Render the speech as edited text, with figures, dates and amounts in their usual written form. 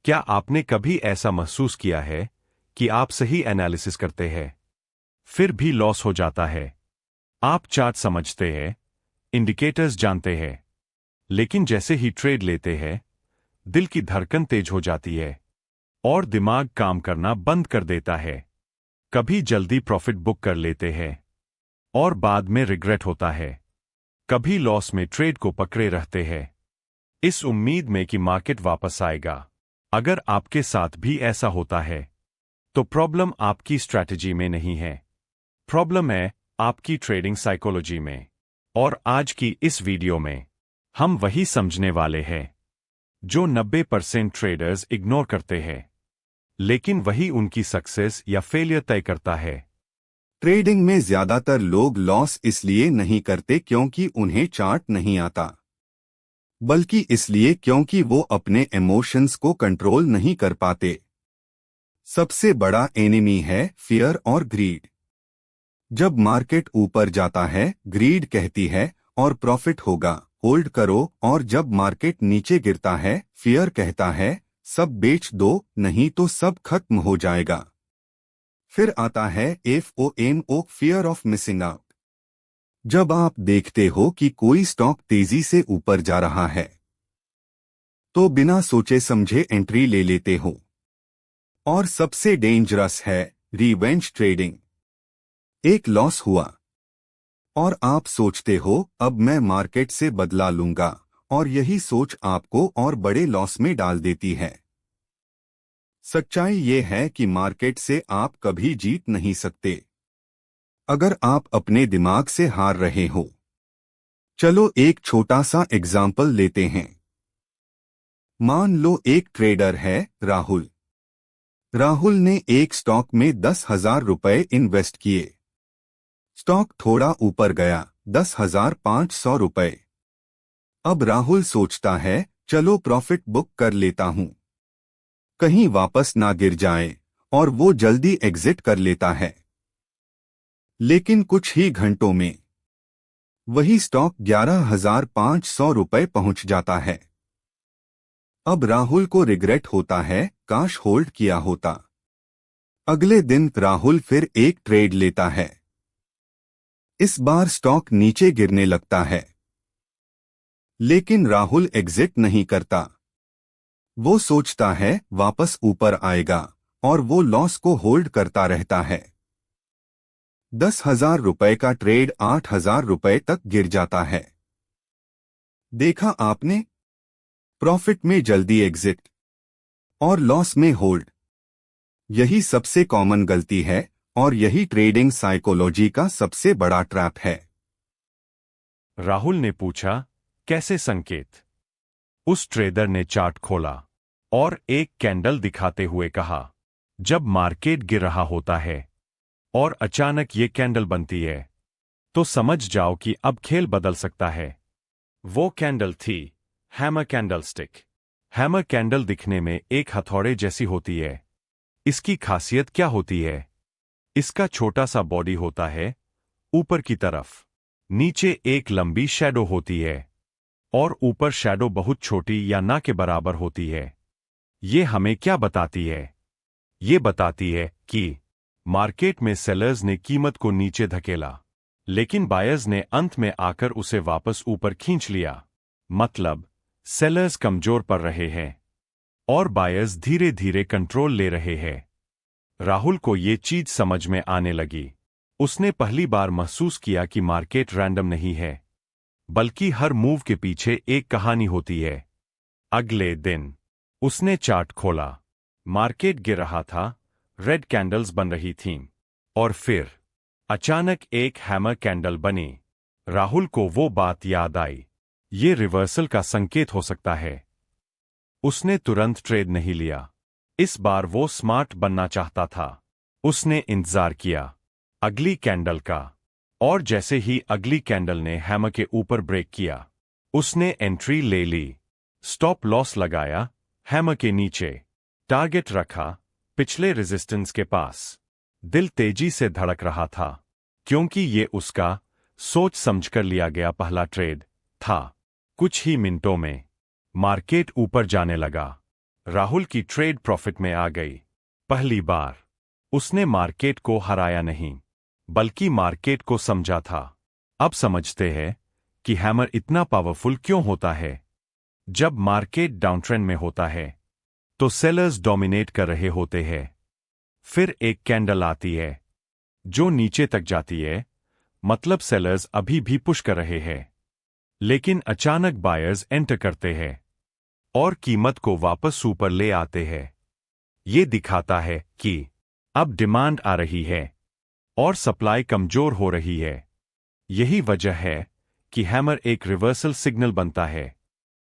क्या आपने कभी ऐसा महसूस किया है कि आप सही एनालिसिस करते हैं, फिर भी लॉस हो जाता है? आप चार्ट समझते हैं, इंडिकेटर्स जानते हैं, लेकिन जैसे ही ट्रेड लेते हैं, दिल की धड़कन तेज हो जाती है और दिमाग काम करना बंद कर देता है। कभी जल्दी प्रॉफिट बुक कर लेते हैं और बाद में रिग्रेट होता है। कभी लॉस में ट्रेड को पकड़े रहते हैं, इस उम्मीद में कि मार्केट वापस आएगा। अगर आपके साथ भी ऐसा होता है, तो प्रॉब्लम आपकी स्ट्रैटेजी में नहीं है, प्रॉब्लम है आपकी ट्रेडिंग साइकोलॉजी में। और आज की इस वीडियो में हम वही समझने वाले हैं जो 90% ट्रेडर्स इग्नोर करते हैं, लेकिन वही उनकी सक्सेस या फेलियर तय करता है। ट्रेडिंग में ज्यादातर लोग लॉस इसलिए नहीं करते क्योंकि उन्हें चार्ट नहीं आता, बल्कि इसलिए क्योंकि वो अपने इमोशंस को कंट्रोल नहीं कर पाते। सबसे बड़ा एनिमी है फियर और ग्रीड। जब मार्केट ऊपर जाता है, ग्रीड कहती है और प्रॉफिट होगा, होल्ड करो, और जब मार्केट नीचे गिरता है, फियर कहता है सब बेच दो, नहीं तो सब खत्म हो जाएगा। फिर आता है FOMO, fear of missing out. जब आप देखते हो कि कोई स्टॉक तेजी से ऊपर जा रहा है, तो बिना सोचे समझे एंट्री ले लेते हो। और सबसे डेंजरस है रिवेंज ट्रेडिंग। एक लॉस हुआ और आप सोचते हो अब मैं मार्केट से बदला लूंगा, और यही सोच आपको और बड़े लॉस में डाल देती है। सच्चाई ये है कि मार्केट से आप कभी जीत नहीं सकते अगर आप अपने दिमाग से हार रहे हो। चलो एक छोटा सा एग्जाम्पल लेते हैं। मान लो एक ट्रेडर है राहुल। राहुल ने एक स्टॉक में 10,000 रुपए इन्वेस्ट किए। स्टॉक थोड़ा ऊपर गया, 10,500 रुपए। अब राहुल सोचता है चलो प्रॉफिट बुक कर लेता हूं, कहीं वापस ना गिर जाए, और वो जल्दी एग्जिट कर लेता है। लेकिन कुछ ही घंटों में वही स्टॉक 11,500 रुपए पहुंच जाता है। अब राहुल को रिग्रेट होता है, काश होल्ड किया होता। अगले दिन राहुल फिर एक ट्रेड लेता है। इस बार स्टॉक नीचे गिरने लगता है, लेकिन राहुल एग्जिट नहीं करता। वो सोचता है वापस ऊपर आएगा, और वो लॉस को होल्ड करता रहता है। 10,000 रुपए का ट्रेड 8,000 रुपए तक गिर जाता है। देखा आपने, प्रॉफिट में जल्दी एग्जिट और लॉस में होल्ड। यही सबसे कॉमन गलती है, और यही ट्रेडिंग साइकोलॉजी का सबसे बड़ा ट्रैप है। राहुल ने पूछा, कैसे संकेत? उस ट्रेडर ने चार्ट खोला और एक कैंडल दिखाते हुए कहा, जब मार्केट गिर रहा होता है और अचानक ये कैंडल बनती है, तो समझ जाओ कि अब खेल बदल सकता है। वो कैंडल थी हैमर कैंडलस्टिक। हैमर कैंडल दिखने में एक हथौड़े जैसी होती है। इसकी खासियत क्या होती है? इसका छोटा सा बॉडी होता है ऊपर की तरफ, नीचे एक लंबी शैडो होती है, और ऊपर शैडो बहुत छोटी या ना के बराबर होती है। ये हमें क्या बताती है? ये बताती है कि मार्केट में सेलर्स ने कीमत को नीचे धकेला, लेकिन बायर्स ने अंत में आकर उसे वापस ऊपर खींच लिया। मतलब सेलर्स कमजोर पड़ रहे हैं और बायर्स धीरे धीरे कंट्रोल ले रहे हैं। राहुल को ये चीज समझ में आने लगी। उसने पहली बार महसूस किया कि मार्केट रैंडम नहीं है, बल्कि हर मूव के पीछे एक कहानी होती है। अगले दिन उसने चार्ट खोला। मार्केट गिर रहा था, रेड कैंडल्स बन रही थीं, और फिर अचानक एक हैमर कैंडल बनी। राहुल को वो बात याद आई, ये रिवर्सल का संकेत हो सकता है। उसने तुरंत ट्रेड नहीं लिया। इस बार वो स्मार्ट बनना चाहता था। उसने इंतजार किया अगली कैंडल का, और जैसे ही अगली कैंडल ने हैमर के ऊपर ब्रेक किया, उसने एंट्री ले ली। स्टॉप लॉस लगाया हैमर के नीचे, टारगेट रखा पिछले रेजिस्टेंस के पास। दिल तेजी से धड़क रहा था, क्योंकि ये उसका सोच समझकर लिया गया पहला ट्रेड था। कुछ ही मिनटों में मार्केट ऊपर जाने लगा। राहुल की ट्रेड प्रॉफिट में आ गई। पहली बार उसने मार्केट को हराया नहीं, बल्कि मार्केट को समझा था। अब समझते हैं कि हैमर इतना पावरफुल क्यों होता है। जब मार्केट डाउनट्रेंड में होता है तो सेलर्स डोमिनेट कर रहे होते हैं। फिर एक कैंडल आती है जो नीचे तक जाती है, मतलब सेलर्स अभी भी पुश कर रहे हैं। लेकिन अचानक बायर्स एंटर करते हैं और कीमत को वापस ऊपर ले आते हैं। ये दिखाता है कि अब डिमांड आ रही है और सप्लाई कमजोर हो रही है। यही वजह है कि हैमर एक रिवर्सल सिग्नल बनता है।